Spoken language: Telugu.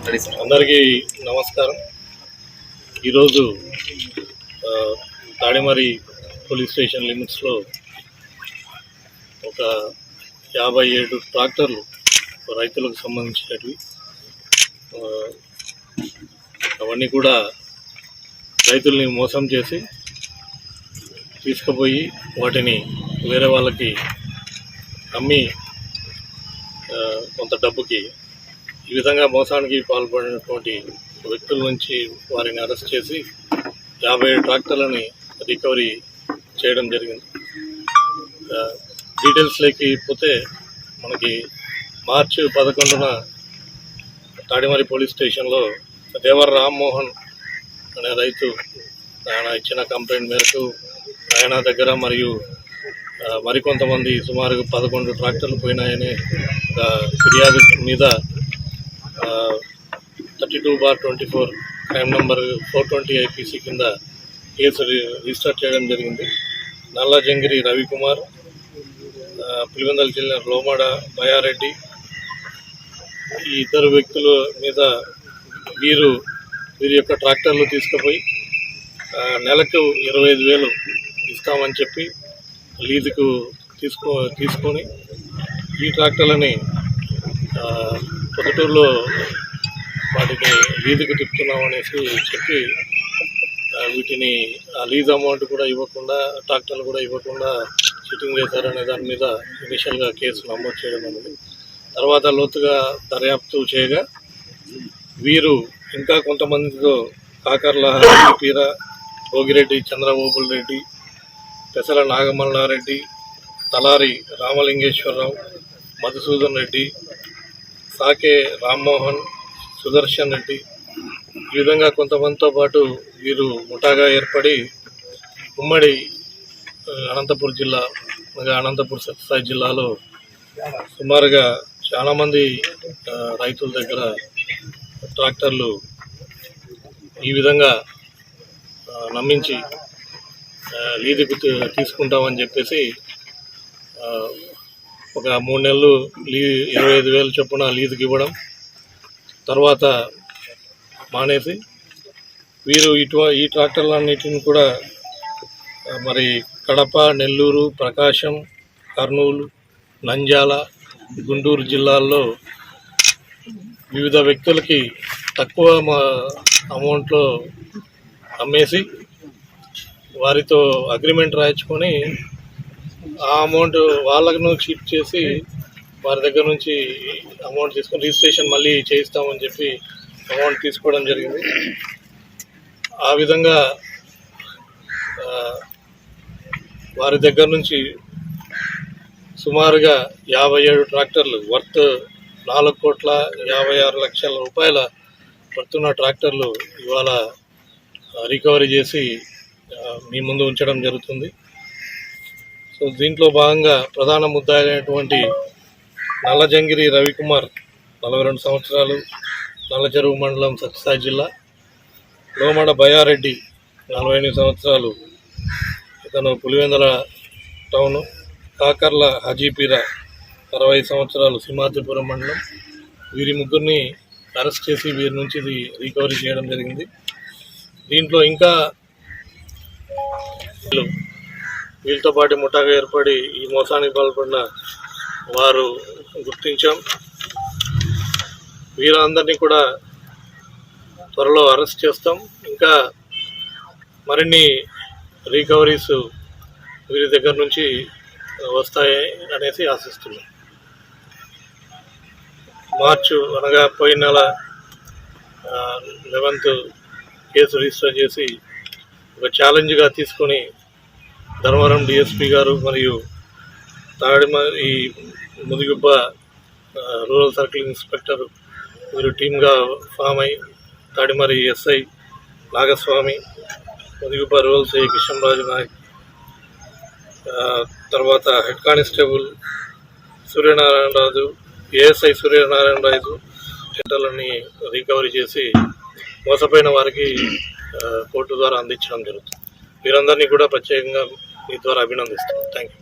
అందరికీ నమస్కారం. ఈరోజు తాడిమరి పోలీస్ స్టేషన్ లిమిట్స్లో ఒక 57 ట్రాక్టర్లు రైతులకు సంబంధించినవి, అవన్నీ కూడా రైతుల్ని మోసం చేసి తీసుకుపోయి వాటిని వేరే వాళ్ళకి అమ్మి కొంత డబ్బుకి ఈ విధంగా మోసానికి పాల్పడినటువంటి వ్యక్తుల నుంచి వారిని అరెస్ట్ చేసి 57 ట్రాక్టర్లని రికవరీ చేయడం జరిగింది. డీటెయిల్స్లోకి పోతే మనకి మార్చి 11న తాడిమరి పోలీస్ స్టేషన్లో దేవర రామ్మోహన్ అనే రైతు ఆయన ఇచ్చిన కంప్లైంట్ మేరకు ఆయన దగ్గర మరియు మరికొంతమంది సుమారు 11 ట్రాక్టర్లు పోయినాయని ఫిర్యాదు మీద 32/24 క్రైమ్ నంబర్ 420 IPC కింద కేసు రిజిస్టర్ చేయడం జరిగింది. నల్లజంగిరి రవికుమార్, పులివెందుల జిల్లా లోమాడ బయారెడ్డి, ఈ ఇద్దరు వ్యక్తుల మీద వీరి యొక్క ట్రాక్టర్లు తీసుకుపోయి నెలకు 25,000 ఇస్తామని చెప్పి లీజుకు తీసుకొని ఈ ట్రాక్టర్లని పొద్దుటూరులో వాటిని లీజుకు తిప్పుతున్నాం అనేసి చెప్పి వీటిని ఆ లీజ్ అమౌంట్ కూడా ఇవ్వకుండా, ట్రాక్టర్లు కూడా ఇవ్వకుండా చీటింగ్ చేశారనే దాని మీద ఇనిషియల్గా కేసు నమోదు చేయడం అనేది. తర్వాత లోతుగా దర్యాప్తు చేయగా వీరు ఇంకా కొంతమందితో కాకర్ల పీర, భోగిరెడ్డి చంద్రబాబుల్ రెడ్డి, పెసల నాగమల్లారెడ్డి, తలారి రామలింగేశ్వరరావు, మధుసూదన్ రెడ్డి, సాకే రామ్మోహన్, సుదర్శన్ రెడ్డి, ఈ విధంగా కొంతమందితో పాటు వీరు ముఠాగా ఏర్పడి ఉమ్మడి అనంతపురం జిల్లా, అనంతపురం సత్యసాయి జిల్లాలో సుమారుగా చాలామంది రైతుల దగ్గర ట్రాక్టర్లు ఈ విధంగా నమ్మించి లీజుకు తీసుకుంటామని చెప్పేసి ఒక 3 నెలలు 25,000 చొప్పున లీజుకి ఇవ్వడం, తర్వాత మానేసి వీరు ఈ ట్రాక్టర్లన్నిటిని కూడా మరి కడప, నెల్లూరు, ప్రకాశం, కర్నూలు, నంద్యాల, గుంటూరు జిల్లాల్లో వివిధ వ్యక్తులకి తక్కువ అమౌంట్లో అమ్మేసి వారితో అగ్రిమెంట్ రాయించుకొని ఆ అమౌంట్ వాళ్ళను చీట్ చేసి వారి దగ్గర నుంచి అమౌంట్ తీసుకొని రిజిస్ట్రేషన్ మళ్ళీ చేయిస్తామని చెప్పి అమౌంట్ తీసుకోవడం జరిగింది. ఆ విధంగా వారి దగ్గర నుంచి సుమారుగా 57 ట్రాక్టర్లు వర్త్ 4,56,00,000 రూపాయల వర్తున్న ట్రాక్టర్లు ఇవాళ రికవరీ చేసి మీ ముందు ఉంచడం జరుగుతుంది. సో దీంట్లో భాగంగా ప్రధాన ముద్దాయినటువంటి నల్లజంగిరి రవికుమార్ 42 సంవత్సరాలు, నల్లచెరువు మండలం సత్యసాయి జిల్లా, లోమడ బయారెడ్డి 48 సంవత్సరాలు, ఇతను పులివెందుల టౌను, కాకర్ల హజీపీర 60 సంవత్సరాలు, సింహాద్రిపురం మండలం, వీరి ముగ్గురిని అరెస్ట్ చేసి వీరి నుంచి రికవరీ చేయడం జరిగింది. దీంట్లో ఇంకా వీళ్ళతో పాటు ముఠాగా ఏర్పడి ఈ మోసానికి పాల్పడిన వారు గుర్తించాం. వీరందరినీ కూడా త్వరలో అరెస్ట్ చేస్తాం. ఇంకా మరిన్ని రికవరీస్ వీరి దగ్గర నుంచి వస్తాయి అనేసి ఆశిస్తున్నాం. మార్చు అనగా పోయిన నెల 11th కేసు రిజిస్టర్ చేసి ఒక ఛాలెంజ్గా తీసుకొని ధర్మవరం DSP గారు మరియు Tadimarri Mudigubba rural circle inspector వీరు టీమ్గా ఫామ్ అయి Tadimarri SI Nagaswamy, Mudigubba rural CI Krishnaraju Naik, తర్వాత head constable Suryanarayanaraju, ASI Suryanarayanaraju టెంటర్లని రికవరీ చేసి మోసపోయిన వారికి కోర్టు ద్వారా అందించడం జరుగుతుంది. వీరందరినీ కూడా ప్రత్యేకంగా మీ ద్వారా అభినందిస్తున్నాను. Thank you.